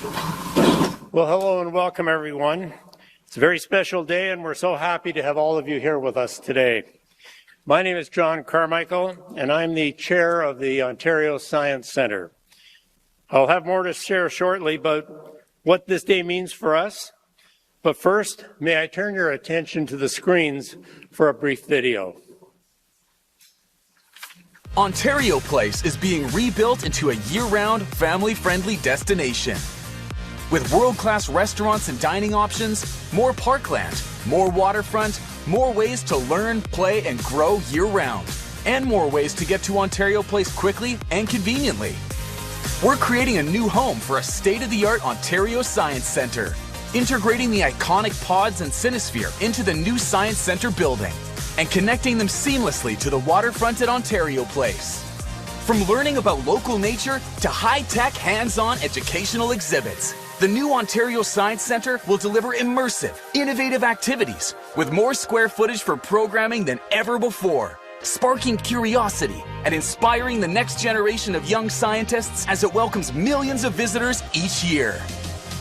Well, hello and welcome, everyone. It's a very special day, and we're so happy to have all of you here with us today. My name is John Carmichael, and I'm the chair of the Ontario Science Centre. I'll have more to share shortly about what this day means for us. But first, may I turn your attention to the screens for a brief video. Ontario Place is being rebuilt into a year-round, family-friendly destination. With world-class restaurants and dining options, more parkland, more waterfront, more ways to learn, play, and grow year-round, and more ways to get to Ontario Place quickly and conveniently. We're creating a new home for a state-of-the-art Ontario Science Centre, integrating the iconic pods and Cinesphere into the new Science Centre building, and connecting them seamlessly to the waterfront at Ontario Place. From learning about local nature to high-tech, hands-on educational exhibits, the new Ontario Science Centre will deliver immersive, innovative activities with more square footage for programming than ever before, sparking curiosity and inspiring the next generation of young scientists as it welcomes millions of visitors each year.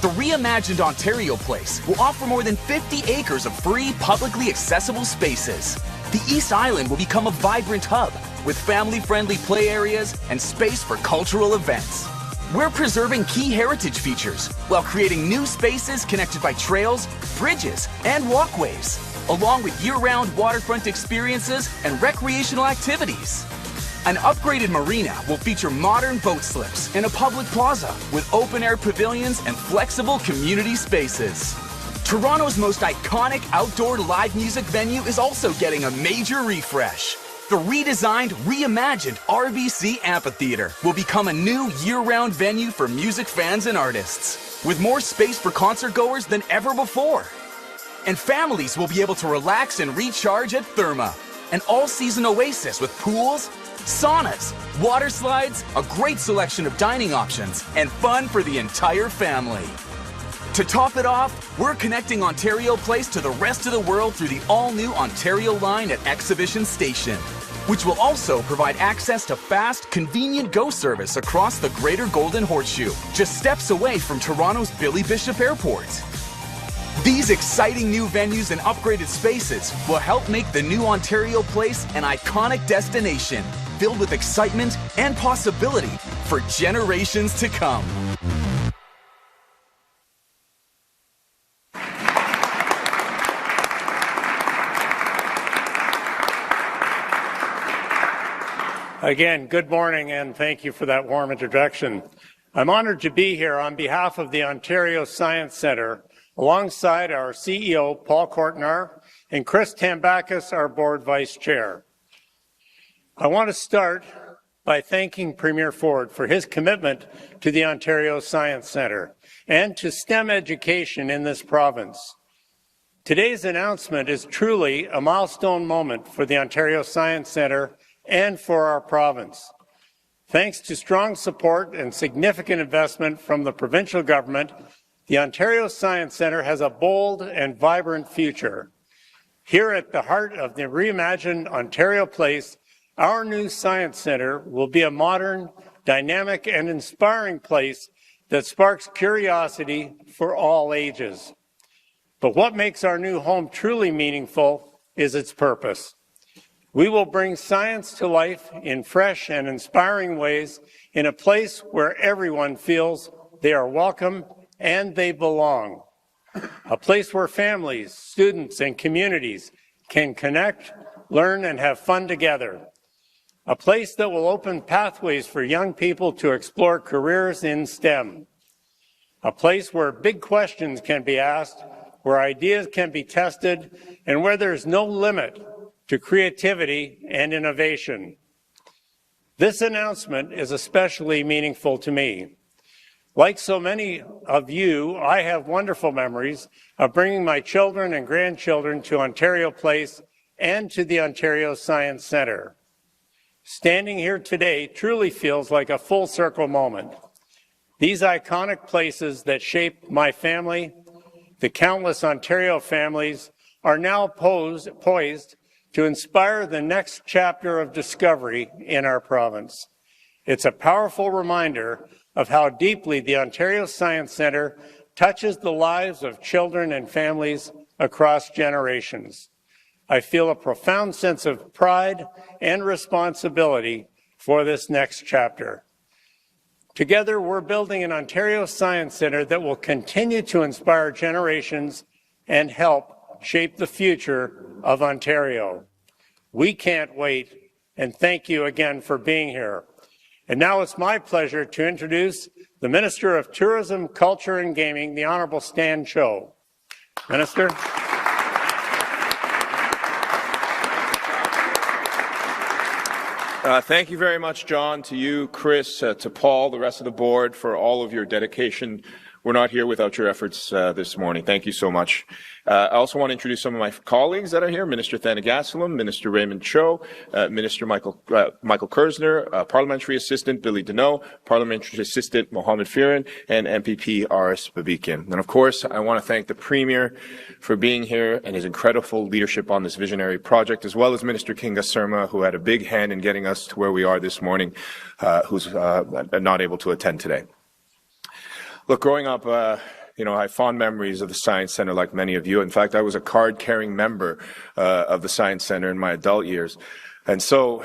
The reimagined Ontario Place will offer more than 50 acres of free, publicly accessible spaces. The East Island will become a vibrant hub with family-friendly play areas and space for cultural events. We're preserving key heritage features while creating new spaces connected by trails, bridges, and walkways, along with year-round waterfront experiences and recreational activities. An upgraded marina will feature modern boat slips and a public plaza with open-air pavilions and flexible community spaces. Toronto's most iconic outdoor live music venue is also getting a major refresh. The redesigned, reimagined RBC Amphitheatre will become a new year-round venue for music fans and artists, with more space for concert-goers than ever before. And families will be able to relax and recharge at Therma, an all-season oasis with pools, saunas, water slides, a great selection of dining options, and fun for the entire family. To top it off, we're connecting Ontario Place to the rest of the world through the all-new Ontario Line at Exhibition Station, which will also provide access to fast, convenient GO service across the Greater Golden Horseshoe, just steps away from Toronto's Billy Bishop Airport. These exciting new venues and upgraded spaces will help make the new Ontario Place an iconic destination filled with excitement and possibility for generations to come. Again, good morning, and thank you for that warm introduction. I'm honored to be here on behalf of the Ontario Science Centre, alongside our CEO, Paul Kortnar, and Chris Tambakis, our Board Vice Chair. I want to start by thanking Premier Ford for his commitment to the Ontario Science Centre and to STEM education in this province. Today's announcement is truly a milestone moment for the Ontario Science Centre and for our province. Thanks to strong support and significant investment from the provincial government, the Ontario Science Centre has a bold and vibrant future. Here at the heart of the reimagined Ontario Place, our new Science Centre will be a modern, dynamic, and inspiring place that sparks curiosity for all ages. But what makes our new home truly meaningful is its purpose. We will bring science to life in fresh and inspiring ways in a place where everyone feels they are welcome and they belong. A place where families, students, and communities can connect, learn, and have fun together. A place that will open pathways for young people to explore careers in STEM. A place where big questions can be asked, where ideas can be tested, and where there's no limit to creativity and innovation. This announcement is especially meaningful to me. Like so many of you, I have wonderful memories of bringing my children and grandchildren to Ontario Place and to the Ontario Science Centre. Standing here today truly feels like a full circle moment. These iconic places that shaped my family, the countless Ontario families, are now poised to inspire the next chapter of discovery in our province. It's a powerful reminder of how deeply the Ontario Science Centre touches the lives of children and families across generations. I feel a profound sense of pride and responsibility for this next chapter. Together, we're building an Ontario Science Centre that will continue to inspire generations and help shape the future of Ontario. We can't wait, and thank you again for being here. And now it's my pleasure to introduce the Minister of Tourism, Culture and Gaming, the Honourable Stan Cho. Minister. Thank you very much, John, to you, Chris, to Paul, the rest of the board, for all of your dedication. We're not here without your efforts this morning. Thank you so much. I also want to introduce some of my colleagues that are here: Minister Thanigasalam, Minister Raymond Cho, Minister Michael Kersner, Parliamentary Assistant Billy Deneau, Parliamentary Assistant Mohammed Firin, and MPP Aris Babikian. And of course, I want to thank the Premier for being here and his incredible leadership on this visionary project, as well as Minister Kinga Surma, who had a big hand in getting us to where we are this morning, who's not able to attend today. Look, growing up, I have fond memories of the Science Centre, like many of you. In fact, I was a card-carrying member of the Science Centre in my adult years. And so,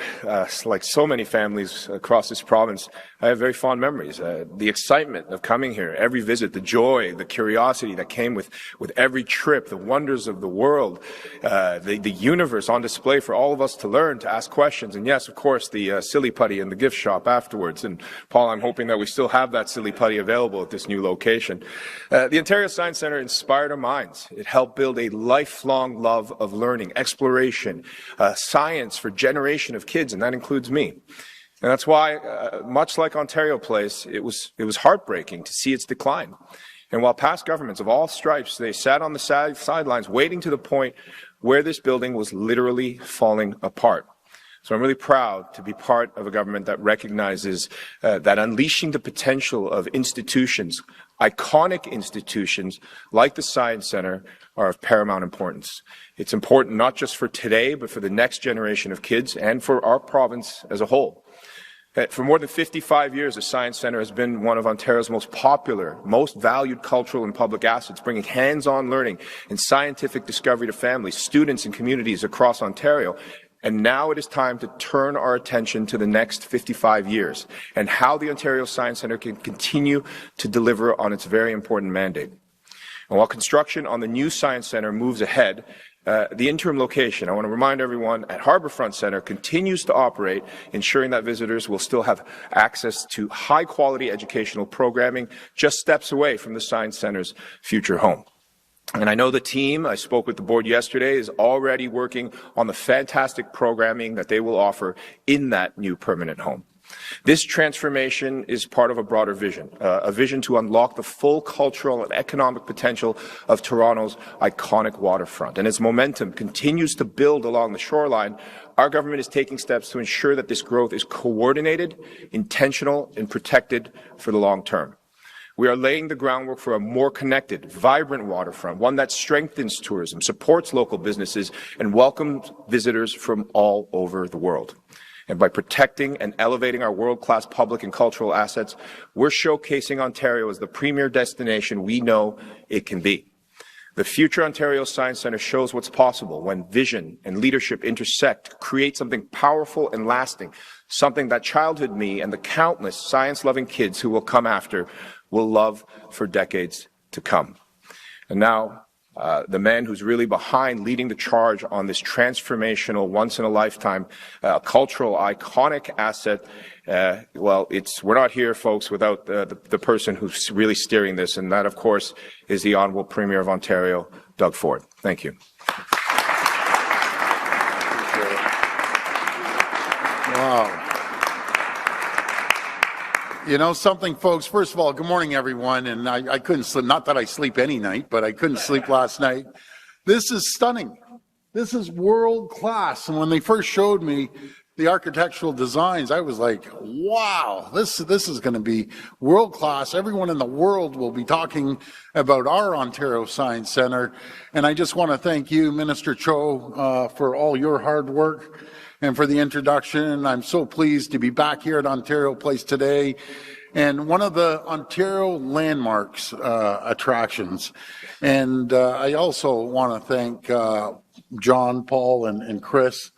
like so many families across this province, I have very fond memories. The excitement of coming here, every visit, the joy, the curiosity that came with every trip, the wonders of the world, the universe on display for all of us to learn, to ask questions. And yes, of course, the silly putty in the gift shop afterwards. And Paul, I'm hoping that we still have that silly putty available at this new location. The Ontario Science Centre inspired our minds. It helped build a lifelong love of learning, exploration, science for generation of kids, and that includes me. And that's why, much like Ontario Place, it was heartbreaking to see its decline. And while past governments of all stripes, they sat on the sidelines waiting to the point where this building was literally falling apart. So I'm really proud to be part of a government that recognizes that unleashing the potential of institutions, iconic institutions like the Science Centre, are of paramount importance. It's important not just for today, but for the next generation of kids and for our province as a whole. For more than 55 years, the Science Centre has been one of Ontario's most popular, most valued cultural and public assets, bringing hands-on learning and scientific discovery to families, students, and communities across Ontario. And now it is time to turn our attention to the next 55 years and how the Ontario Science Centre can continue to deliver on its very important mandate. And while construction on the new Science Centre moves ahead, the interim location, I want to remind everyone, at Harbourfront Centre continues to operate, ensuring that visitors will still have access to high-quality educational programming just steps away from the Science Centre's future home. And I know the team, I spoke with the board yesterday, is already working on the fantastic programming that they will offer in that new permanent home. This transformation is part of a broader vision, a vision to unlock the full cultural and economic potential of Toronto's iconic waterfront. And as momentum continues to build along the shoreline, our government is taking steps to ensure that this growth is coordinated, intentional, and protected for the long term. We are laying the groundwork for a more connected, vibrant waterfront, one that strengthens tourism, supports local businesses, and welcomes visitors from all over the world. And by protecting and elevating our world-class public and cultural assets, we're showcasing Ontario as the premier destination we know it can be. The future Ontario Science Centre shows what's possible when vision and leadership intersect to create something powerful and lasting, something that childhood me and the countless science-loving kids who will come after will love for decades to come. And now, the man who's really behind leading the charge on this transformational, once-in-a-lifetime, cultural, iconic asset. We're not here, folks, without the person who's really steering this, and that, of course, is the Honourable Premier of Ontario, Doug Ford. Thank you. Wow. You know something, folks? First of all, good morning, everyone. And I couldn't sleep, not that I sleep any night, but I couldn't sleep last night. This is stunning. This is world class. And when they first showed me the architectural designs, I was like, wow, this is going to be world class. Everyone in the world will be talking about our Ontario Science Centre. And I just want to thank you, Minister Cho, for all your hard work and for the introduction. I'm so pleased to be back here at Ontario Place today and one of the Ontario landmarks attractions. And I also want to thank John, Paul, and Chris.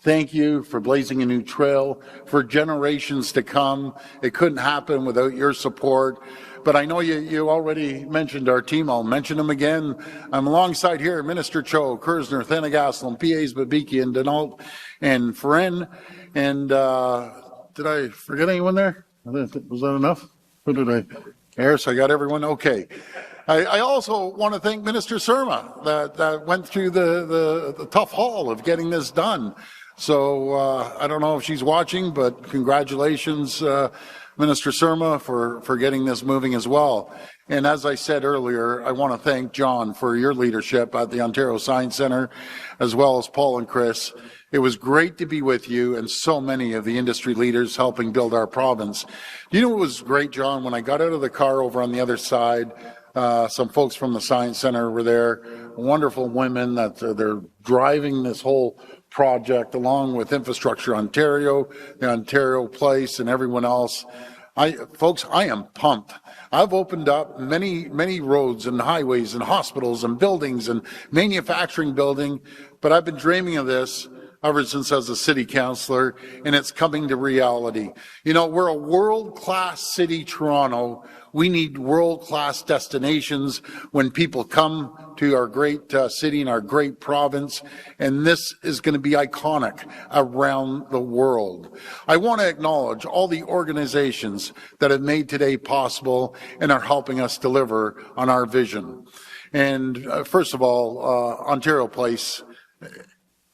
Thank you for blazing a new trail for generations to come. It couldn't happen without your support. But I know you already mentioned our team. I'll mention them again. I'm alongside here Minister Cho, Kersner, Thenagaslin, PAs Babiki, and Denault, and Ferin. And did I forget anyone there? Was that enough? Who did I? Harris, I got everyone? Okay. I also want to thank Minister Surma that went through the tough haul of getting this done. So I don't know if she's watching, but congratulations, Minister Surma, for getting this moving as well. And as I said earlier, I want to thank John for your leadership at the Ontario Science Centre, as well as Paul and Chris. It was great to be with you and so many of the industry leaders helping build our province. You know what was great, John? When I got out of the car over on the other side, some folks from the Science Centre were there, wonderful women that they're driving this whole project along with Infrastructure Ontario, the Ontario Place, and everyone else. Folks, I am pumped. I've opened up many roads and highways and hospitals and buildings and manufacturing building, but I've been dreaming of this ever since I was a city councillor, and it's coming to reality. You know, we're a world-class city, Toronto. We need world-class destinations when people come to our great city and our great province, and this is going to be iconic around the world. I want to acknowledge all the organizations that have made today possible and are helping us deliver on our vision. And first of all, Ontario Place,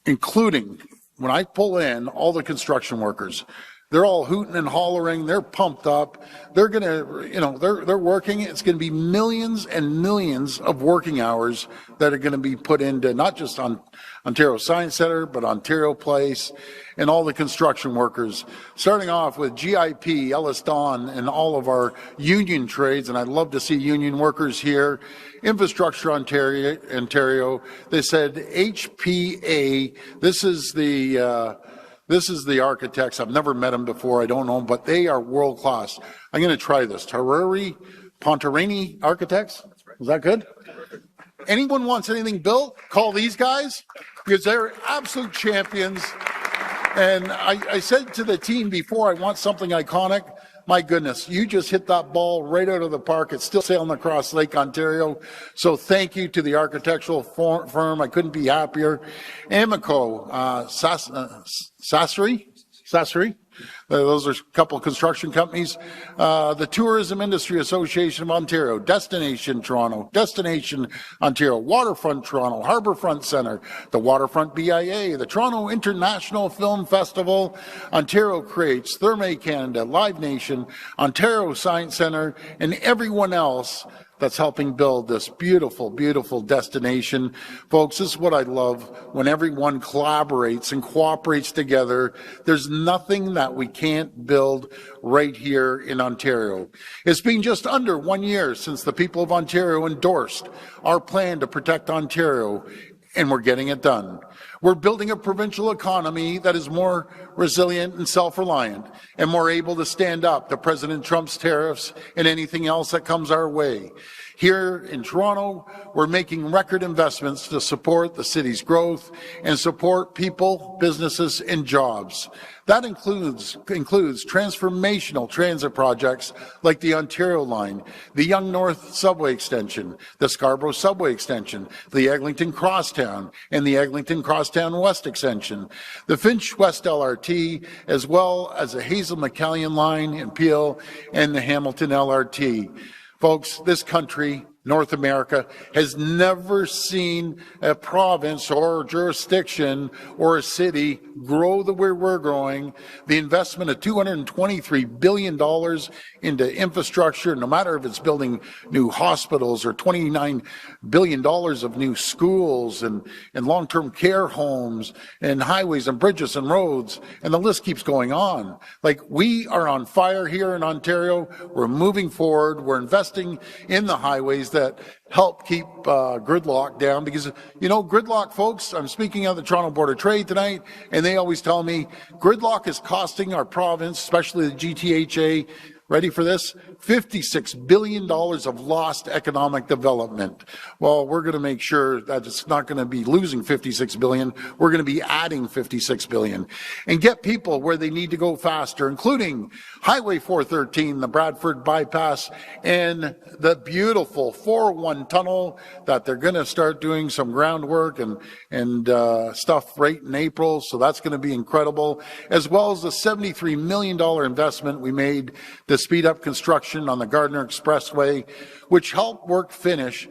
including when I pull in all the construction workers, they're all hooting and hollering. They're pumped up. They're going to, you know, they're working. It's going to be millions and millions of working hours that are going to be put into not just on Ontario Science Centre, but Ontario Place and all the construction workers, starting off with GIP, Ellis Don, and all of our union trades. And I'd love to see union workers here. Infrastructure Ontario. They said HPA. This is the architects. I've never met them before. I don't know them, but they are world class. I'm going to try this. Pontarini Architects. Is that good? Anyone wants anything built? Call these guys because they're absolute champions. And I said to the team before, I want something iconic. My goodness, you just hit that ball right out of the park. It's still sailing across Lake Ontario. So thank you to the architectural firm. I couldn't be happier. Amico, Sassery. Those are a couple of construction companies. The Tourism Industry Association of Ontario, Destination Toronto, Destination Ontario, Waterfront Toronto, Harbourfront Centre, the Waterfront BIA, the Toronto International Film Festival, Ontario Creates, Therme Canada, Live Nation, Ontario Science Centre, and everyone else that's helping build this beautiful, beautiful destination. Folks, this is what I love when everyone collaborates and cooperates together. There's nothing that we can't build right here in Ontario. It's been just under 1 year since the people of Ontario endorsed our plan to protect Ontario, and we're getting it done. We're building a provincial economy that is more resilient and self-reliant and more able to stand up to President Trump's tariffs and anything else that comes our way. Here in Toronto, we're making record investments to support the city's growth and support people, businesses, and jobs. That includes transformational transit projects like the Ontario Line, the Yonge North Subway Extension, the Scarborough Subway Extension, the Eglinton Crosstown, and the Eglinton Crosstown West Extension, the Finch West LRT, as well as the Hazel McCallion Line in Peel and the Hamilton LRT. Folks, this country, North America, has never seen a province or jurisdiction or a city grow the way we're growing. The investment of $223 billion into infrastructure, no matter if it's building new hospitals or $29 billion of new schools and long-term care homes and highways and bridges and roads, and the list keeps going on. Like, we are on fire here in Ontario. We're moving forward. We're investing in the highways that help keep gridlock down, because, you know, gridlock, folks, I'm speaking of the Toronto Board of Trade tonight, and they always tell me gridlock is costing our province, especially the GTHA, ready for this? $56 billion of lost economic development. Well, we're going to make sure that it's not going to be losing $56 billion. We're going to be adding $56 billion and get people where they need to go faster, including Highway 413, the Bradford bypass, and the beautiful 401 tunnel that they're going to start doing some groundwork and stuff right in April. So that's going to be incredible, as well as the $73 million investment we made to speed up construction on the Gardiner Expressway, which helped work finish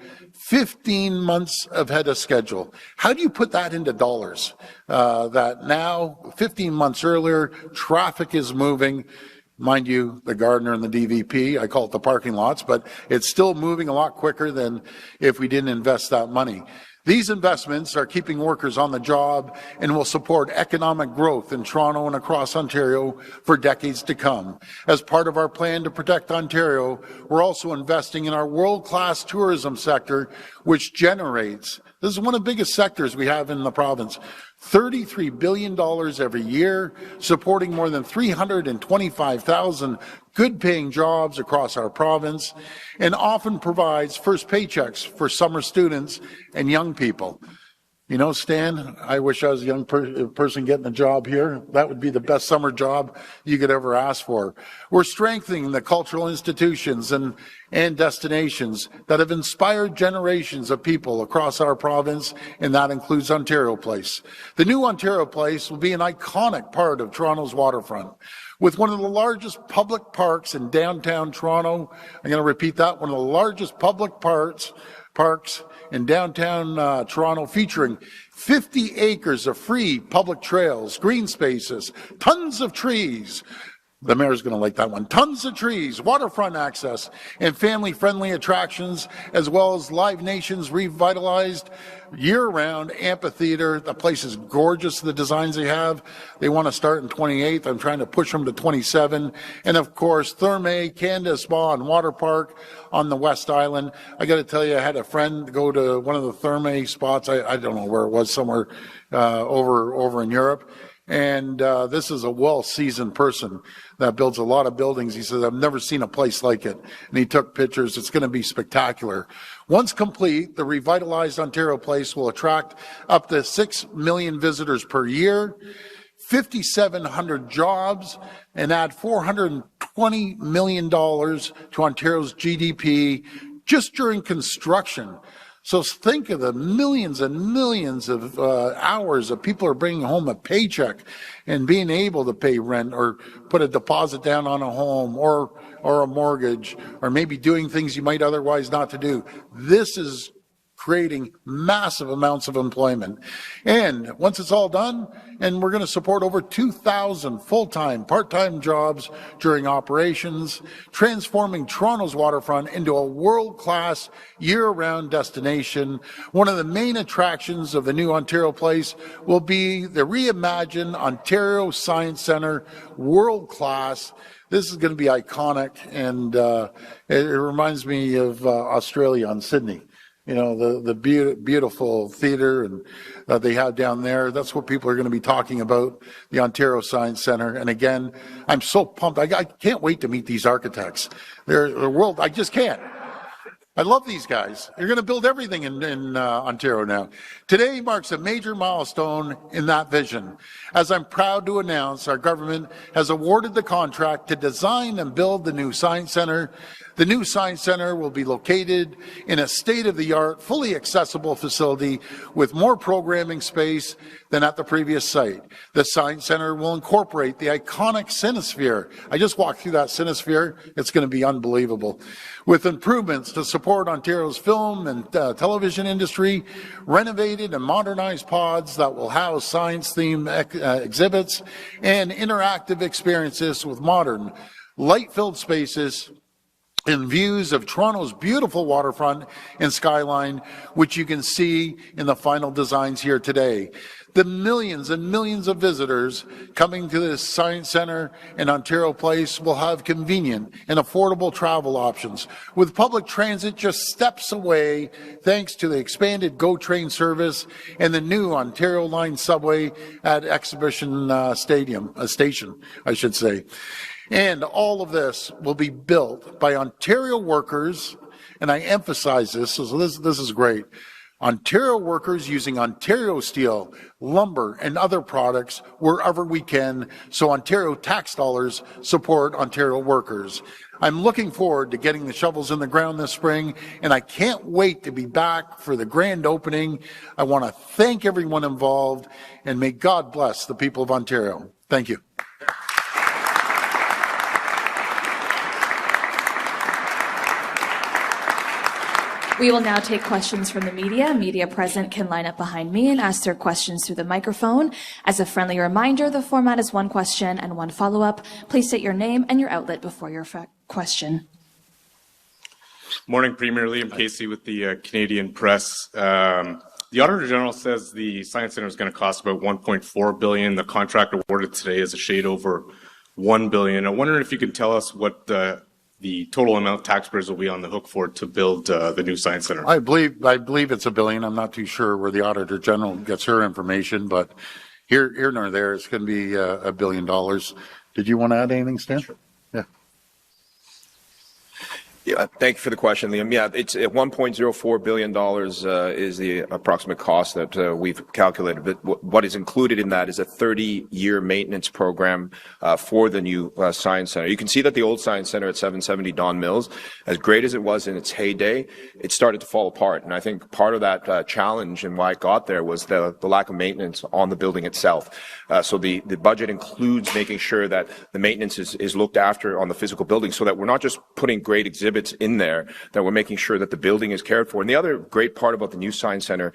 15 months ahead of schedule. How do you put that into dollars? That now, 15 months earlier, traffic is moving. Mind you, the Gardiner and the DVP, I call it the parking lots, but it's still moving a lot quicker than if we didn't invest that money. These investments are keeping workers on the job and will support economic growth in Toronto and across Ontario for decades to come. As part of our plan to protect Ontario, we're also investing in our world-class tourism sector, which generates, this is one of the biggest sectors we have in the province, $33 billion every year, supporting more than 325,000 good-paying jobs across our province, and often provides first paychecks for summer students and young people. You know, Stan, I wish I was a young person getting a job here. That would be the best summer job you could ever ask for. We're strengthening the cultural institutions and destinations that have inspired generations of people across our province, and that includes Ontario Place. The new Ontario Place will be an iconic part of Toronto's waterfront. With one of the largest public parks in downtown Toronto, I'm going to repeat that, one of the largest public parks in downtown Toronto, featuring 50 acres of free public trails, green spaces, tons of trees. The mayor's going to like that one. Tons of trees, waterfront access, and family-friendly attractions, as well as Live Nation's revitalized year-round amphitheater. The place is gorgeous, the designs they have. They want to start in 28th. I'm trying to push them to 27. And, of course, Therme, Canada Spa, and Water Park on the West Island. I got to tell you, I had a friend go to one of the Therme spots. I don't know where it was, somewhere over in Europe. And this is a well-seasoned person that builds a lot of buildings. He says, I've never seen a place like it. And he took pictures. It's going to be spectacular. Once complete, the revitalized Ontario Place will attract up to 6 million visitors per year, 5,700 jobs, and add $420 million to Ontario's GDP just during construction. So think of the millions and millions of hours that people are bringing home a paycheck and being able to pay rent or put a deposit down on a home or a mortgage, or maybe doing things you might otherwise not to do. This is creating massive amounts of employment. And once it's all done, and we're going to support over 2,000 full-time, part-time jobs during operations, transforming Toronto's waterfront into a world-class year-round destination. One of the main attractions of the new Ontario Place will be the reimagined Ontario Science Centre, world-class. This is going to be iconic, and it reminds me of Australia on Sydney. You know, the beautiful theater and they have down there. That's what people are going to be talking about, the Ontario Science Centre. And again, I'm so pumped. I can't wait to meet these architects. They're world. I just can't. I love these guys. They're going to build everything in Ontario now. Today marks a major milestone in that vision, as I'm proud to announce our government has awarded the contract to design and build the new Science Centre. The new Science Centre will be located in a state-of-the-art, fully accessible facility with more programming space than at the previous site. The Science Centre will incorporate the iconic Cinesphere. I just walked through that Cinesphere. It's going to be unbelievable. With improvements to support Ontario's film and television industry, renovated and modernized pods that will house science-themed exhibits, and interactive experiences with modern, light-filled spaces and views of Toronto's beautiful waterfront and skyline, which you can see in the final designs here today. the millions and millions of visitors coming to this Science Centre in Ontario Place will have convenient and affordable travel options, with public transit just steps away thanks to the expanded GO Train service and the new Ontario Line subway at Exhibition Station, I should say. And all of this will be built by Ontario workers, and I emphasize this, so this is great. Ontario workers using Ontario steel, lumber, and other products wherever we can, so Ontario tax dollars support Ontario workers. I'm looking forward to getting the shovels in the ground this spring, and I can't wait to be back for the grand opening. I want to thank everyone involved, and may God bless the people of Ontario. Thank you. We will now take questions from the media. Media present can line up behind me and ask their questions through the microphone. As a friendly reminder, the format is one question and one follow-up. Please state your name and your outlet before your question. Morning, Premier. Liam Casey with the Canadian Press. The Auditor General says the Science Centre is going to cost about $1.4 billion. The contract awarded today is a shade over $1 billion. I'm wondering if you can tell us what the total amount taxpayers will be on the hook for to build the new Science Centre. I believe it's $1 billion. I'm not too sure where the Auditor General gets her information, but here nor there, it's going to be $1 billion. Did you want to add anything, Stan? Sure. Yeah. Yeah, thank you for the question, Liam. Yeah, it's at $1.04 billion is the approximate cost that we've calculated. But what is included in that is a 30-year maintenance program for the new Science Centre. You can see that the old Science Centre at 770 Don Mills, as great as it was in its heyday, it started to fall apart. And I think part of that challenge and why it got there was the lack of maintenance on the building itself. So the budget includes making sure that the maintenance is looked after on the physical building, so that we're not just putting great exhibits in there, that we're making sure that the building is cared for. And the other great part about the new Science Centre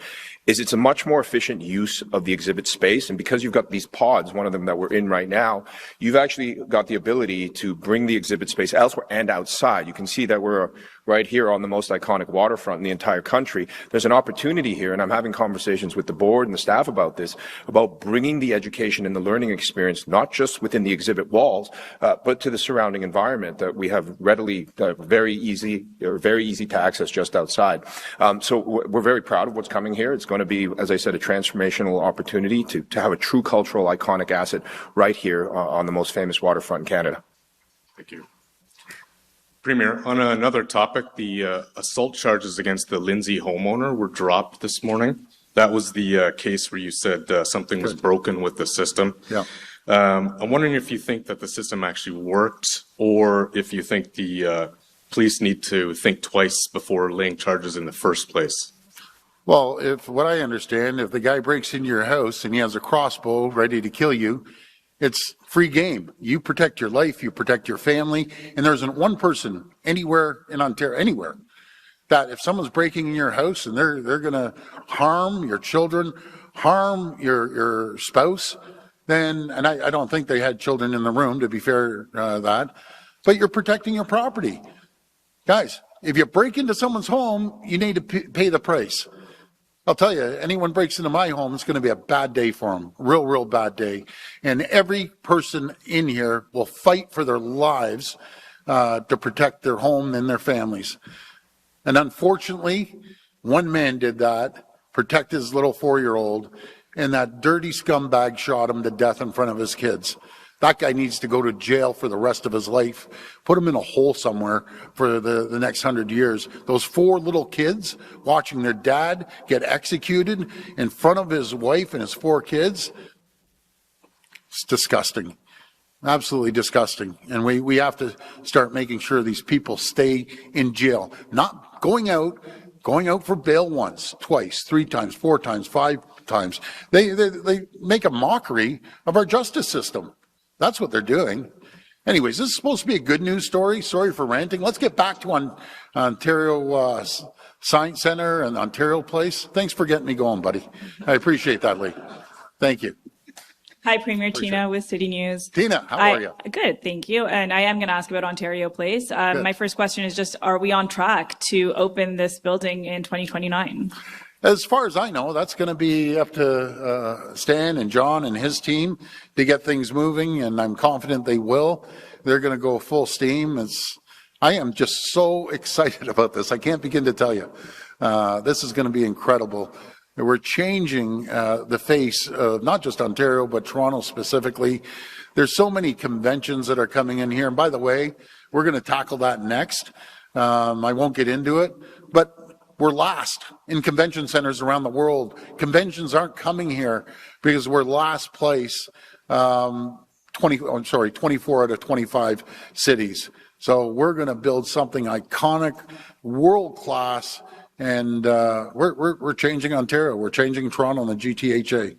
is it's a much more efficient use of the exhibit space. And because you've got these pods, one of them that we're in right now, you've actually got the ability to bring the exhibit space elsewhere and outside. You can see that we're right here on the most iconic waterfront in the entire country. There's an opportunity here, and I'm having conversations with the board and the staff about this, about bringing the education and the learning experience, not just within the exhibit walls, but to the surrounding environment that we have readily, very easy to access just outside. So we're very proud of what's coming here. It's going to be, as I said, a transformational opportunity to have a true cultural iconic asset right here on the most famous waterfront in Canada. Thank you. Premier, on another topic, the assault charges against the Lindsay homeowner were dropped this morning. That was the case where you said something was broken with the system. Yeah. I'm wondering if you think that the system actually worked, or if you think the police need to think twice before laying charges in the first place. Well, if what I understand, if the guy breaks into your house and he has a crossbow ready to kill you, it's free game. You protect your life, you protect your family, and there isn't one person anywhere in Ontario, anywhere, that if someone's breaking in your house and they're going to harm your children, harm your spouse, then, and I don't think they had children in the room, to be fair, but you're protecting your property. Guys, if you break into someone's home, you need to pay the price. I'll tell you, anyone breaks into my home, it's going to be a bad day for them. Real bad day. And every person in here will fight for their lives to protect their home and their families. And unfortunately, one man did that, protect his little 4-year-old, and that dirty scumbag shot him to death in front of his kids. That guy needs to go to jail for the rest of his life. Put him in a hole somewhere for the next 100 years. Those 4 little kids watching their dad get executed in front of his wife and his 4 kids. It's disgusting. Absolutely disgusting. And we have to start making sure these people stay in jail. Not going out for bail once, twice, 3 times, 4 times, 5 times. They make a mockery of our justice system. That's what they're doing. Anyways, this is supposed to be a good news story. Sorry for ranting. Let's get back to Ontario Science Centre and Ontario Place. Thanks for getting me going, buddy. I appreciate that, Lee. Thank you. Hi, Premier. Tina with City News. Tina, how are you? Good, thank you. And I am going to ask about Ontario Place. My first question is just, are we on track to open this building in 2029? As far as I know, that's going to be up to Stan and John and his team to get things moving, and I'm confident they will. They're going to go full steam. I am just so excited about this. I can't begin to tell you. This is going to be incredible. We're changing the face of not just Ontario, but Toronto specifically. There's so many conventions that are coming in here. And by the way, we're going to tackle that next. I won't get into it, but we're last in convention centers around the world. Conventions aren't coming here because we're last place, 24 out of 25 cities. So we're going to build something iconic, world class, and we're changing Ontario. We're changing Toronto and the GTHA.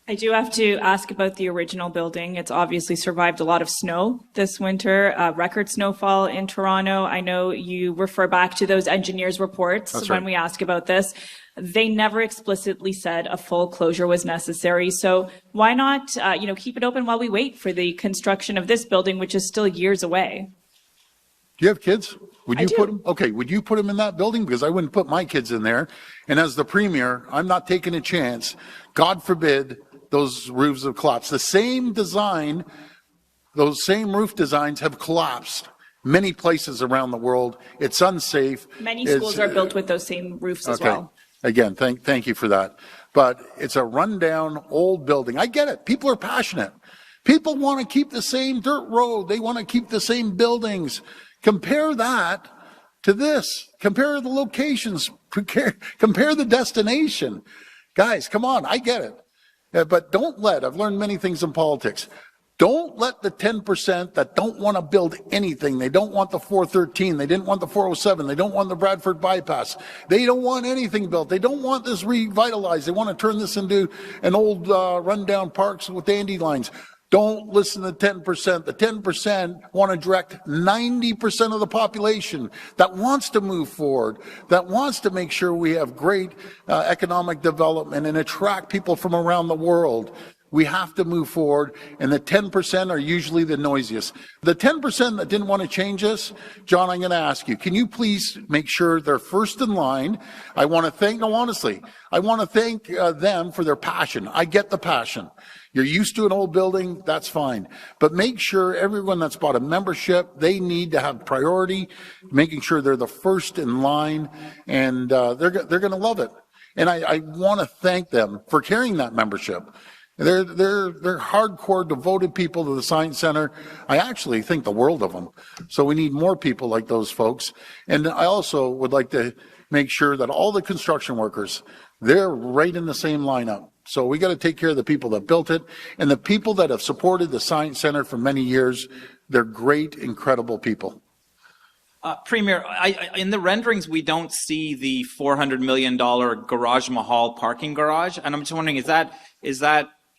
I do have to ask about the original building. It's obviously survived a lot of snow this winter, record snowfall in Toronto. I know you refer back to those engineers' reports when we ask about this. They never explicitly said a full closure was necessary. So why not, keep it open while we wait for the construction of this building, which is still years away? Do you have kids? Would you I do. put them? Okay, would you put them in that building? Because I wouldn't put my kids in there. And as the premier, I'm not taking a chance. God forbid those roofs have collapsed. The same design, those same roof designs have collapsed many places around the world. It's unsafe. Many schools are built with those same roofs as well. Again, thank you for that. But it's a rundown old building. I get it. People are passionate. People want to keep the same dirt road. They want to keep the same buildings. Compare that to this. Compare the locations. Compare the destination. Guys, come on. I get it. But I've learned many things in politics. Don't let the 10% that don't want to build anything. They don't want the 413. They didn't want the 407. They don't want the Bradford bypass. They don't want anything built. They don't want this revitalized. They want to turn this into an old rundown parks with dandelions. Don't listen to the 10%. The 10% want to direct 90% of the population that wants to move forward, that wants to make sure we have great economic development and attract people from around the world. We have to move forward, and the 10% are usually the noisiest. The 10% that didn't want to change this, John, I'm going to ask you, can you please make sure they're first in line? I want to thank them for their passion. I get the passion. You're used to an old building, that's fine. But make sure everyone that's bought a membership, they need to have priority, making sure they're the first in line, and they're going to love it. And I want to thank them for carrying that membership. They're hardcore, devoted people to the Science Center. I actually think the world of them. So we need more people like those folks. And I also would like to make sure that all the construction workers, they're right in the same lineup. So we got to take care of the people that built it and the people that have supported the Science Center for many years. They're great, incredible people. Premier, in the renderings, we don't see the $400 million Garage Mahal parking garage. And I'm just wondering, is that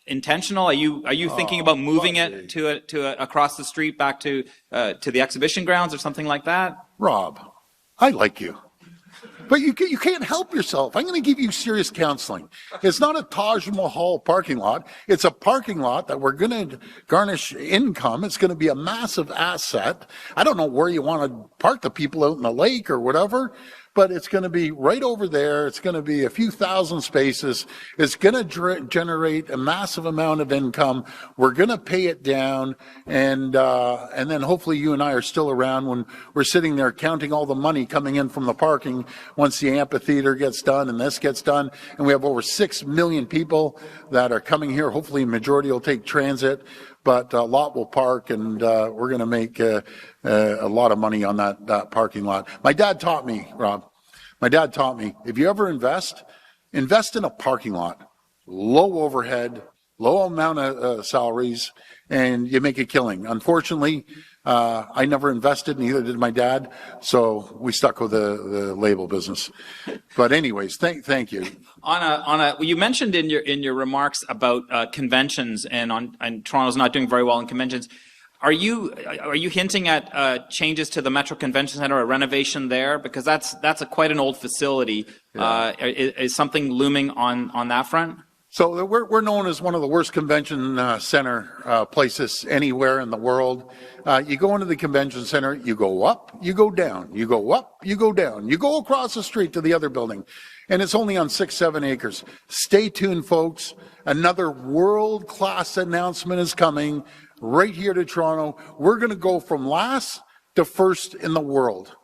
intentional? Are you thinking about moving it to across the street back to the exhibition grounds or something like that? Rob, I like you. But you can't help yourself. I'm going to give you serious counseling. It's not a Taj Mahal parking lot. It's a parking lot that we're going to garnish income. It's going to be a massive asset. I don't know where you want to park the people out in the lake or whatever, but it's going to be right over there. It's going to be a few thousand spaces. It's going to generate a massive amount of income. We're going to pay it down, and then hopefully you and I are still around when we're sitting there counting all the money coming in from the parking once the amphitheater gets done and this gets done. And we have over 6 million people that are coming here. Hopefully a majority will take transit, but a lot will park, and we're going to make a lot of money on that parking lot. My dad taught me, Rob, if you ever invest in a parking lot, low overhead, low amount of salaries, and you make a killing. Unfortunately, I never invested, neither did my dad, so we stuck with the label business. But anyways, thank you. You mentioned in your remarks about conventions and Toronto's not doing very well in conventions. Are you hinting at changes to the Metro Convention Center, a renovation there, because that's quite an old facility? Yeah. Is something looming on that front? So we're known as one of the worst convention center places anywhere in the world. You go into the convention center, you go up, you go down, you go up, you go down, you go across the street to the other building, and it's only on 6-7 acres. Stay tuned, folks. Another world-class announcement is coming right here to Toronto. We're going to go from last to first in the world.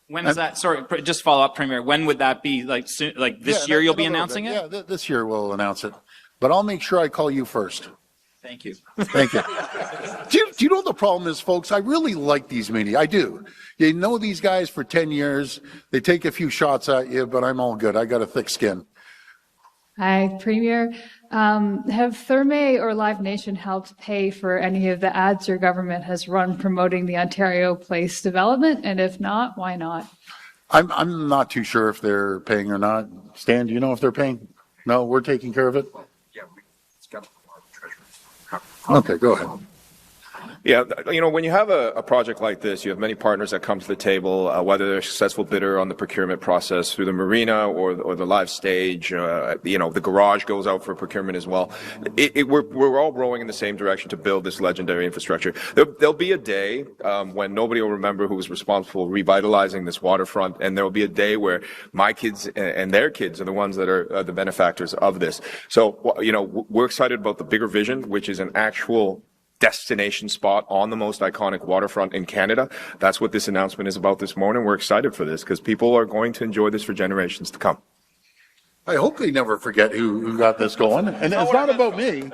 When is that? Sorry, just follow up, Premier. When would that be? Like soon, like this year, you'll be announcing it? Yeah, this year we'll announce it. But I'll make sure I call you first. Thank you. Thank you. Do you know what the problem is, folks? I really like these media. I do. You know these guys for 10 years. They take a few shots at you, but I'm all good. I got a thick skin. Hi, Premier. Have Therme or Live Nation helped pay for any of the ads your government has run promoting the Ontario Place development? And if not, why not? I'm not too sure if they're paying or not. Stan, do you know if they're paying? No, we're taking care of it? Yeah, it's got treasury. Okay, go ahead. Yeah, you know, when you have a project like this, you have many partners that come to the table, whether they're a successful bidder on the procurement process through the marina or the live stage. You know, the garage goes out for procurement as well. We're all rowing in the same direction to build this legendary infrastructure. There'll be a day when nobody will remember who was responsible for revitalizing this waterfront, and there will be a day where my kids and their kids are the ones that are the benefactors of this. So, you know, we're excited about the bigger vision, which is an actual destination spot on the most iconic waterfront in Canada. That's what this announcement is about this morning. We're excited for this because people are going to enjoy this for generations to come. I hope they never forget who got this going. And it's not about me.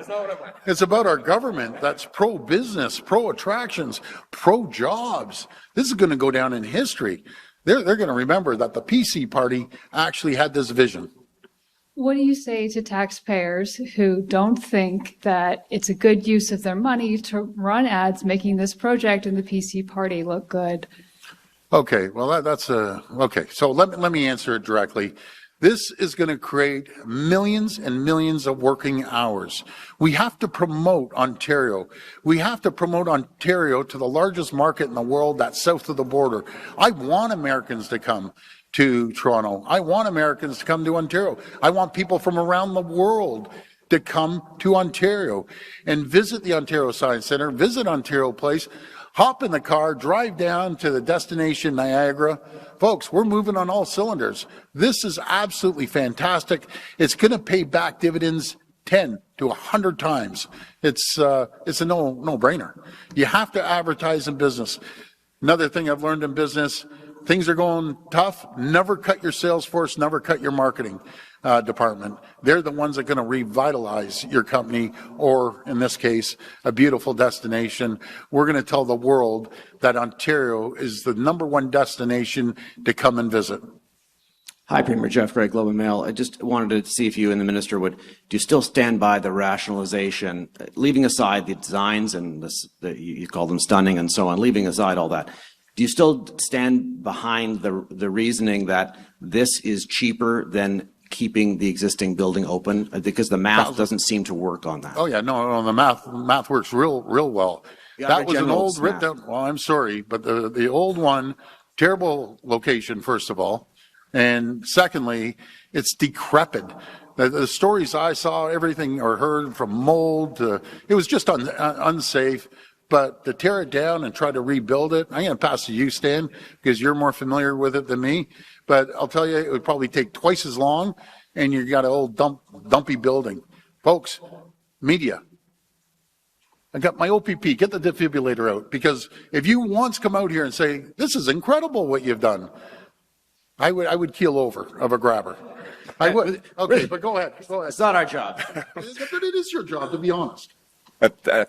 It's about our government that's pro-business, pro-attractions, pro-jobs. This is going to go down in history. They're going to remember that the PC party actually had this vision. What do you say to taxpayers who don't think that it's a good use of their money to run ads making this project and the PC party look good? Okay, well, that's okay. So let me answer it directly. This is going to create millions and millions of working hours. We have to promote Ontario. We have to promote Ontario to the largest market in the world that's south of the border. I want Americans to come to Toronto. I want Americans to come to Ontario. I want people from around the world to come to Ontario and visit the Ontario Science Centre, visit Ontario Place, hop in the car, drive down to the destination Niagara. Folks, we're moving on all cylinders. This is absolutely fantastic. It's going to pay back dividends 10 to 100 times. It's a no-brainer. You have to advertise in business. Another thing I've learned in business, things are going tough. Never cut your sales force, never cut your marketing department. They're the ones that are going to revitalize your company, or in this case, a beautiful destination. We're going to tell the world that Ontario is the #1 destination to come and visit. Hi, Premier Jeff Gray, Globe and Mail. I just wanted to see if you and the Minister do you still stand by the rationalization, leaving aside the designs and you call them stunning and so on, leaving aside all that. Do you still stand behind the reasoning that this is cheaper than keeping the existing building open? Because the math doesn't seem to work on that. Oh yeah, no, the math works real well. That was an old written. Well, I'm sorry, but the old one, terrible location, first of all, and secondly, it's decrepit. The stories I saw, everything or heard from mold to, it was just unsafe. But to tear it down and try to rebuild it, I'm going to pass to you, Stan, because you're more familiar with it than me. But I'll tell you, it would probably take twice as long, and you got an old dumpy building. Folks, media, I got my OPP, get the defibrillator out, because if you once come out here and say, this is incredible what you've done, I would keel over of a grabber. I would. Okay, but go ahead. It's not our job. But it is your job, to be honest.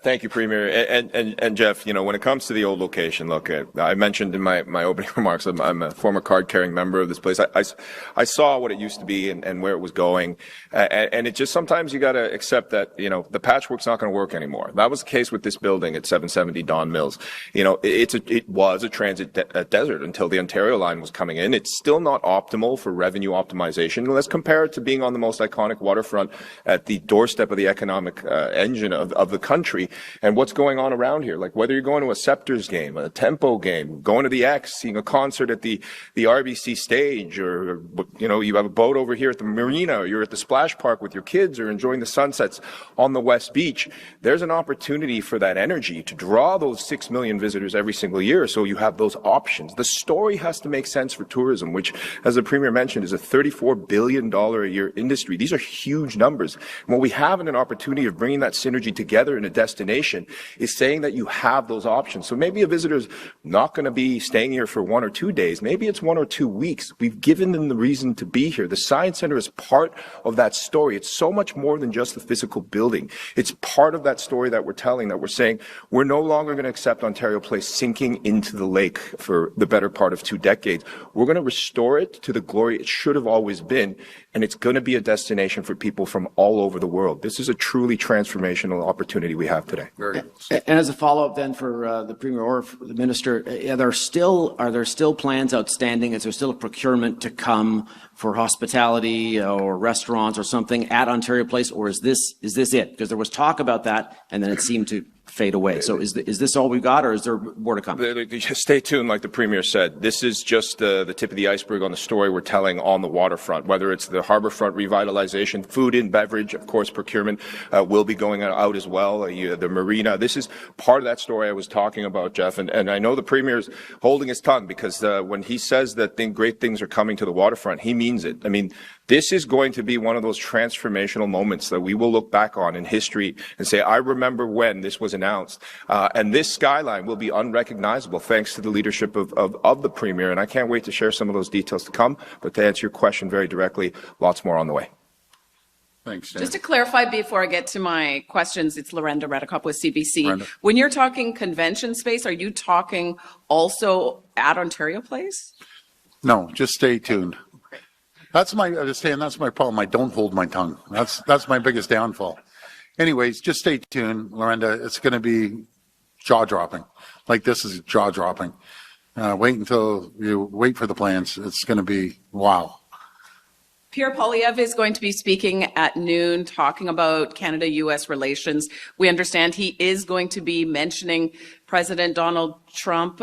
Thank you, Premier. And Jeff, you know, when it comes to the old location, look, I mentioned in my opening remarks, I'm a former card-carrying member of this place. I saw what it used to be and where it was going. And it just, sometimes you got to accept that, you know, the patchwork's not going to work anymore. That was the case with this building at 770 Don Mills. You know, it was a transit desert until the Ontario line was coming in. It's still not optimal for revenue optimization. Let's compare it to being on the most iconic waterfront at the doorstep of the economic engine of the the country and what's going on around here. Like whether you're going to a Scepters game, a Tempo game, going to the X, seeing a concert at the RBC stage, or, you know, you have a boat over here at the marina, or you're at the splash park with your kids, or enjoying the sunsets on the West Beach. There's an opportunity for that energy to draw those 6 million visitors every single year, so you have those options. The story has to make sense for tourism, which, as the Premier mentioned, is a $34 billion a year industry. These are huge numbers. And what we have in an opportunity of bringing that synergy together in a destination is saying that you have those options. So maybe a visitor's not going to be staying here for 1 or 2 days. Maybe it's 1 or 2 weeks. We've given them the reason to be here. The Science Center is part of that story. It's so much more than just the physical building. It's part of that story that we're telling, that we're saying we're no longer going to accept Ontario Place sinking into the lake for the better part of 2 decades. We're going to restore it to the glory it should have always been, and it's going to be a destination for people from all over the world. This is a truly transformational opportunity we have today. And as a follow-up then for the Premier or for the Minister, are there still plans outstanding? Is there still a procurement to come for hospitality or restaurants or something at Ontario Place, or is this it? Because there was talk about that, and then it seemed to fade away. So is this all we've got, or is there more to come? Stay tuned, like the Premier said. This is just the tip of the iceberg on the story we're telling on the waterfront, whether it's the harborfront revitalization, food and beverage, of course, procurement will be going out as well, the marina. This is part of that story I was talking about, Jeff, and I know the Premier's holding his tongue, because when he says that great things are coming to the waterfront, he means it. I mean, this is going to be one of those transformational moments that we will look back on in history and say, I remember when this was announced. And this skyline will be unrecognizable thanks to the leadership of the Premier. And I can't wait to share some of those details to come. But to answer your question very directly, lots more on the way. Thanks, Dan. Just to clarify before I get to my questions, it's Lorenda Redicop with CBC. Lorenda. When you're talking convention space, are you talking also at Ontario Place? No, just stay tuned. That's my problem. I don't hold my tongue. That's my biggest downfall. Anyways, just stay tuned, Lorenda. It's going to be jaw-dropping. Like, this is jaw-dropping. Wait until you wait for the plans. It's going to be wow. Pierre Poilievre is going to be speaking at noon, talking about Canada-U.S. relations. We understand he is going to be mentioning President Donald Trump.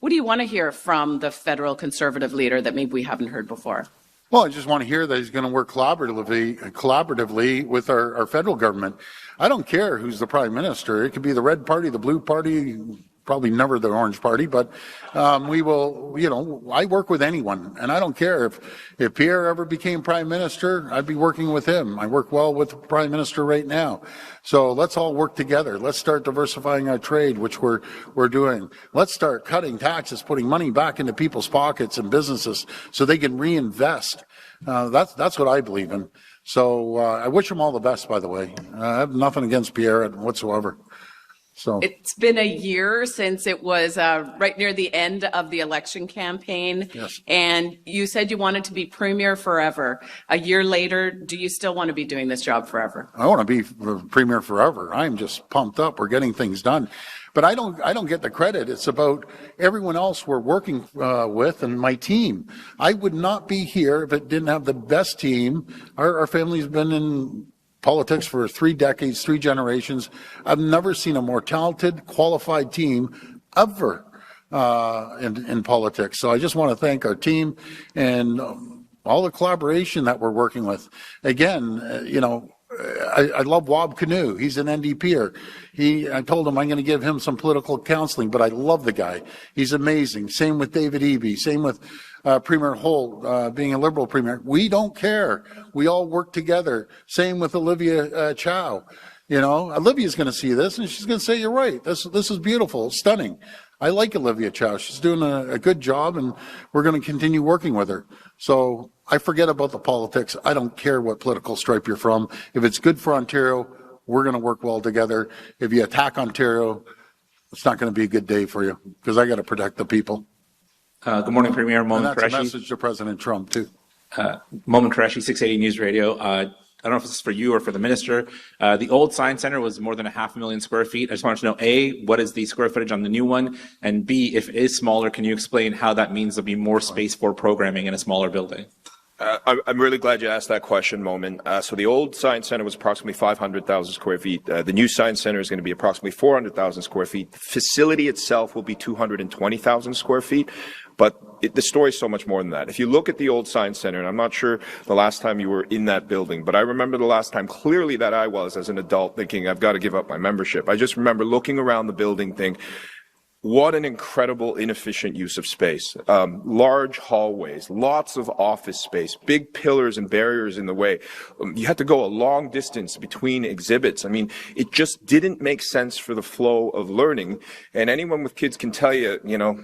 What do you want to hear from the federal Conservative leader that maybe we haven't heard before? Well, I just want to hear that he's going to work collaboratively with our federal government. I don't care who's the Prime Minister. It could be the Red Party, the Blue Party, probably never the Orange Party, but we will, I work with anyone, and I don't care if Pierre ever became Prime Minister, I'd be working with him. I work well with the Prime Minister right now. So let's all work together. Let's start diversifying our trade, which we're doing. Let's start cutting taxes, putting money back into people's pockets and businesses so they can reinvest. That's what I believe in. So I wish him all the best, by the way. I have nothing against Pierre whatsoever. So it's been a year since it was right near the end of the election campaign. Yes. And you said you wanted to be Premier forever. A year later, do you still want to be doing this job forever? I want to be Premier forever. I'm just pumped up. We're getting things done. But I don't get the credit. It's about everyone else we're working with and my team. I would not be here if it didn't have the best team. Our family's been in politics for 3 decades, 3 generations. I've never seen a more talented, qualified team ever in politics. So I just want to thank our team and all the collaboration that we're working with. Again, I love Wab Kinew. He's an NDPer. I told him I'm going to give him some political counseling, but I love the guy. He's amazing. Same with David Eby. Same with Premier Holt, being a Liberal Premier. We don't care. We all work together. Same with Olivia Chow. Olivia's going to see this and she's going to say, you're right. This is beautiful, stunning. I like Olivia Chow. She's doing a good job, and we're going to continue working with her. So I forget about the politics. I don't care what political stripe you're from. If it's good for Ontario, we're going to work well together. If you attack Ontario, it's not going to be a good day for you, because I got to protect the people. Good morning, Premier. And Mohamed that's Qureshi. a message to President Trump, too. Mohamed Qureshi, 680 News Radio. I don't know if this is for you or for the minister. The old Science Center was more than 500,000 square feet. I just wanted to know, A, what is the square footage on the new one? And B, if it is smaller, can you explain how that means there'll be more space for programming in a smaller building? I'm really glad you asked that question, Momin. So the old Science Center was approximately 500,000 square feet. The new Science Center is going to be approximately 400,000 square feet. The facility itself will be 220,000 square feet. But the story is so much more than that. If you look at the old Science Center, and I'm not sure the last time you were in that building, but I remember the last time clearly that I was as an adult thinking, I've got to give up my membership. I just remember looking around the building thinking, what an incredible, inefficient use of space. Large hallways, lots of office space, big pillars and barriers in the way. You had to go a long distance between exhibits. I mean, it just didn't make sense for the flow of learning. And anyone with kids can tell you, you know,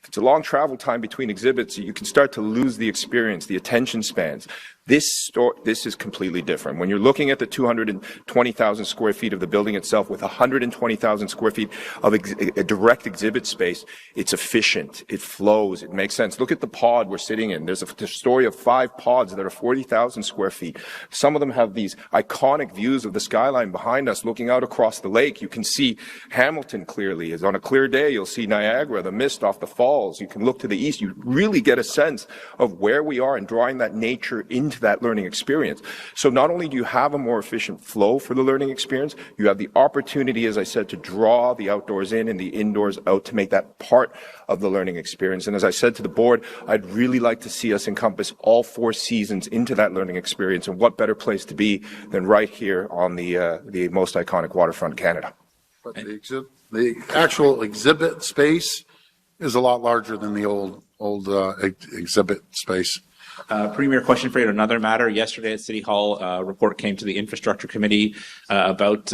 if it's a long travel time between exhibits, you can start to lose the experience, the attention spans. This is completely different. When you're looking at the 220,000 square feet of the building itself with 120,000 square feet of a direct exhibit space, it's efficient, it flows, it makes sense. Look at the pod we're sitting in. There's a story of 5 pods that are 40,000 square feet. Some of them have these iconic views of the skyline behind us looking out across the lake. You can see Hamilton clearly. As on a clear day, you'll see Niagara, the mist off the falls. You can look to the east. You really get a sense of where we are and drawing that nature into that learning experience. So not only do you have a more efficient flow for the learning experience, you have the opportunity, as I said, to draw the outdoors in and the indoors out to make that part of the learning experience. And as I said to the board, I'd really like to see us encompass all 4 seasons into that learning experience. And what better place to be than right here on the most iconic waterfront in Canada. But the actual exhibit space is a lot larger than the old exhibit space. Premier, question for you on another matter. Yesterday at City Hall, a report came to the Infrastructure Committee about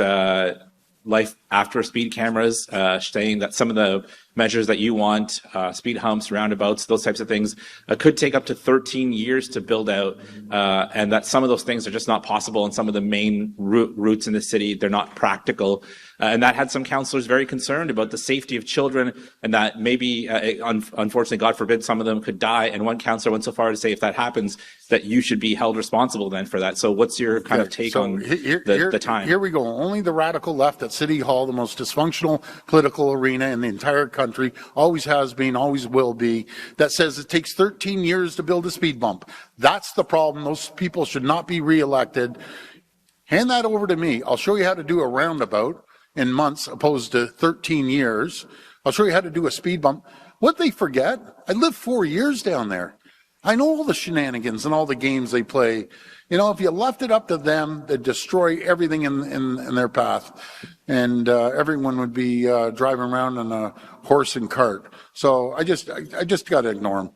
life after speed cameras, saying that some of the measures that you want, speed humps, roundabouts, those types of things, could take up to 13 years to build out, and that some of those things are just not possible in some of the main routes in the city. They're not practical. And that had some councillors very concerned about the safety of children, and that maybe, unfortunately, God forbid, some of them could die. And one councillor went so far to say, if that happens, that you should be held responsible then for that. So what's your kind of take on the time? Here we go. Only the radical left at City Hall, the most dysfunctional political arena in the entire country, always has been, always will be, that says it takes 13 years to build a speed bump. That's the problem. Those people should not be reelected. Hand that over to me. I'll show you how to do a roundabout in months opposed to 13 years. I'll show you how to do a speed bump. What they forget, I lived 4 years down there. I know all the shenanigans and all the games they play. You know, if you left it up to them, they'd destroy everything in their path. And everyone would be driving around in a horse and cart. So I just got to ignore them.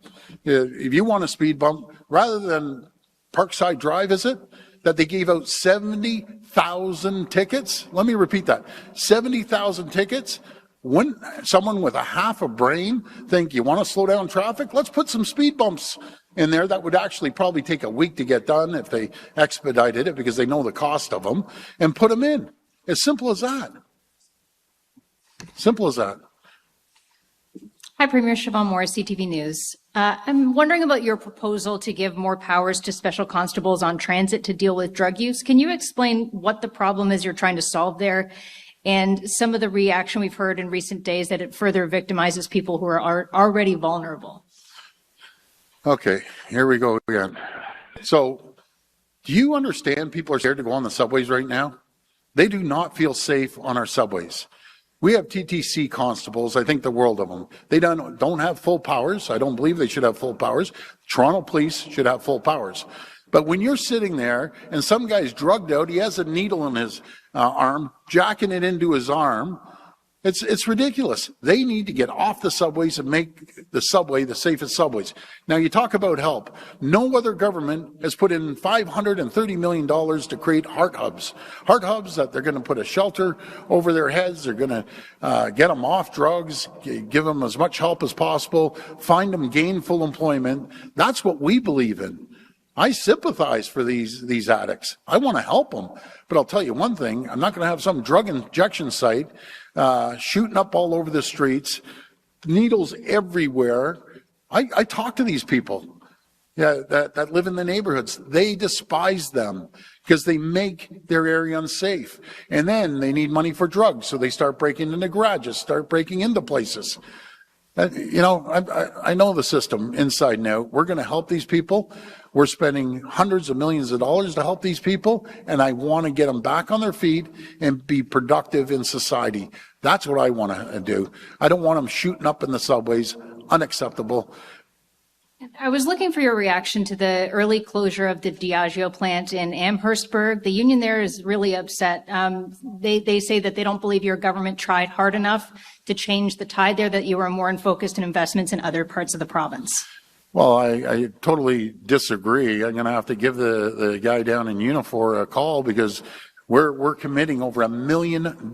If you want a speed bump, rather than Parkside Drive, is it? That they gave out 70,000 tickets. Let me repeat that. 70,000 tickets. Wouldn't someone with a half a brain think, you want to slow down traffic? Let's put some speed bumps in there. That would actually probably take a week to get done if they expedited it, because they know the cost of them, and put them in. As simple as that. Simple as that. Hi, Premier. Siobhan Morris, CTV News. I'm wondering about your proposal to give more powers to special constables on transit to deal with drug use. Can you explain what the problem is you're trying to solve there, and some of the reaction we've heard in recent days that it further victimizes people who are already vulnerable? Okay, here we go again. So, do you understand people are scared to go on the subways right now? They do not feel safe on our subways. We have TTC constables, I think the world of them. They don't have full powers. I don't believe they should have full powers. Toronto police should have full powers. But when you're sitting there and some guy's drugged out, he has a needle in his arm, jacking it into his arm, it's ridiculous. They need to get off the subways and make the subway the safest subways. Now, you talk about help. No other government has put in $530 million to create heart hubs. Heart hubs that they're going to put a shelter over their heads. They're going to get them off drugs, give them as much help as possible, find them gainful employment. That's what we believe in. I sympathize for these addicts. I want to help them. But I'll tell you one thing, I'm not going to have some drug injection site shooting up all over the streets, needles everywhere. I talk to these people that live in the neighborhoods. They despise them because they make their area unsafe. And then they need money for drugs, so they start breaking into garages, start breaking into places. I know the system inside and out. We're going to help these people. We're spending hundreds of millions of dollars to help these people, and I want to get them back on their feet and be productive in society. That's what I want to do. I don't want them shooting up in the subways. Unacceptable. I was looking for your reaction to the early closure of the Diageo plant in Amherstburg. The union there is really upset. They say that they don't believe your government tried hard enough to change the tide there, that you were more focused on investments in other parts of the province. Well, I totally disagree. I'm going to have to give the guy down in Unifor a call because we're committing over $1 million.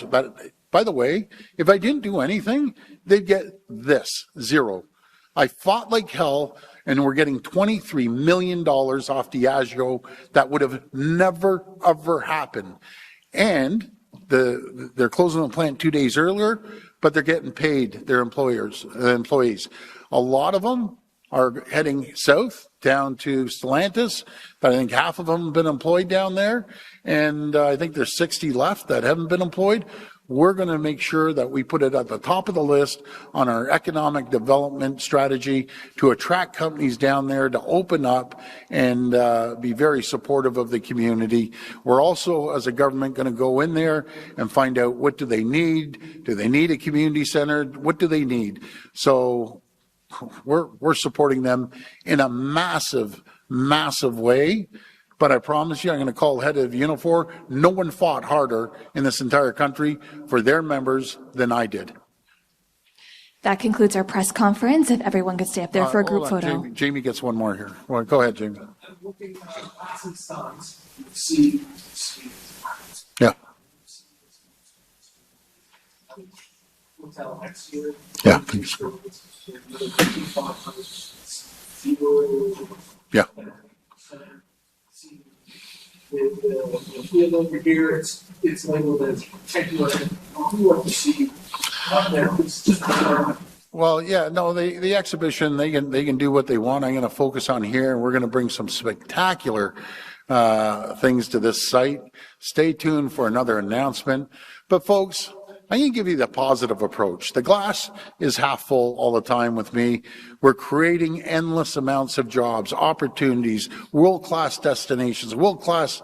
But by the way, if I didn't do anything, they'd get this, zero. I fought like hell, and we're getting $23 million off Diageo. That would have never, ever happened. And they're closing the plant 2 days earlier, but they're getting paid, their employees. A lot of them are heading south down to Stellantis, but I think half of them have been employed down there, and I think there's 60 left that haven't been employed. We're going to make sure that we put it at the top of the list on our economic development strategy to attract companies down there to open up and be very supportive of the community. We're also, as a government, going to go in there and find out what do they need. Do they need a community center? What do they need? So we're supporting them in a massive, massive way. But I promise you, I'm going to call head of Unifor. No one fought harder in this entire country for their members than I did. That concludes our press conference. If everyone could stay up there for a group photo. Jamie gets one more here. Well, go ahead, Jamie. Yeah. Yeah, please. Yeah. The field over here, it's labeled as temporary. We want to see up there. It's just well, yeah, no, the exhibition, they can do what they want. I'm going to focus on here, and we're going to bring some spectacular things to this site. Stay tuned for another announcement. But folks, I'm going to give you the positive approach. The glass is half full all the time with me. We're creating endless amounts of jobs, opportunities, world-class destinations, world-class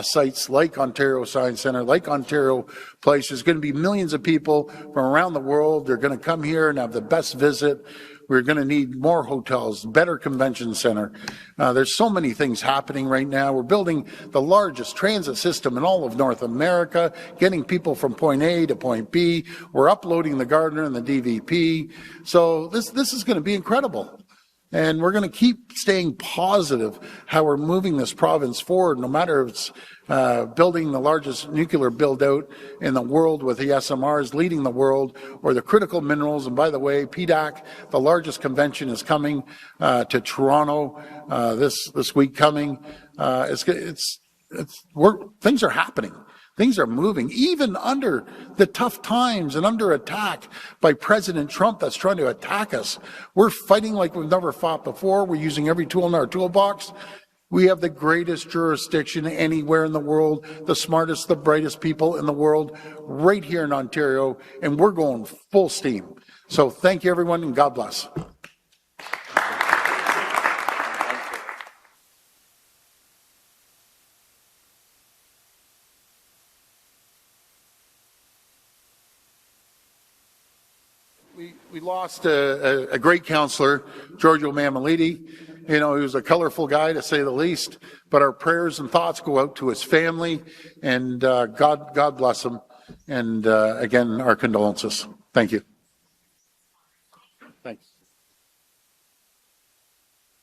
sites like Ontario Science Centre, like Ontario Place. There's going to be millions of people from around the world. They're going to come here and have the best visit. We're going to need more hotels, better convention center. There's so many things happening right now. We're building the largest transit system in all of North America, getting people from point A to point B. We're uploading the Gardiner and the DVP. So this is going to be incredible. And we're going to keep staying positive how we're moving this province forward, no matter if it's building the largest nuclear build-out in the world with the SMRs, leading the world, or the critical minerals. And by the way, PDAC, the largest convention, is coming to Toronto this week coming. Things are happening. Things are moving, even under the tough times and under attack by President Trump that's trying to attack us. We're fighting like we've never fought before. We're using every tool in our toolbox. We have the greatest jurisdiction anywhere in the world, the smartest, the brightest people in the world right here in Ontario, and we're going full steam. So thank you, everyone, and God bless. We lost a great counselor, Giorgio Mammoliti. You know, he was a colorful guy, to say the least. But our prayers and thoughts go out to his family, and God bless him. And again, our condolences. Thank you. Thanks.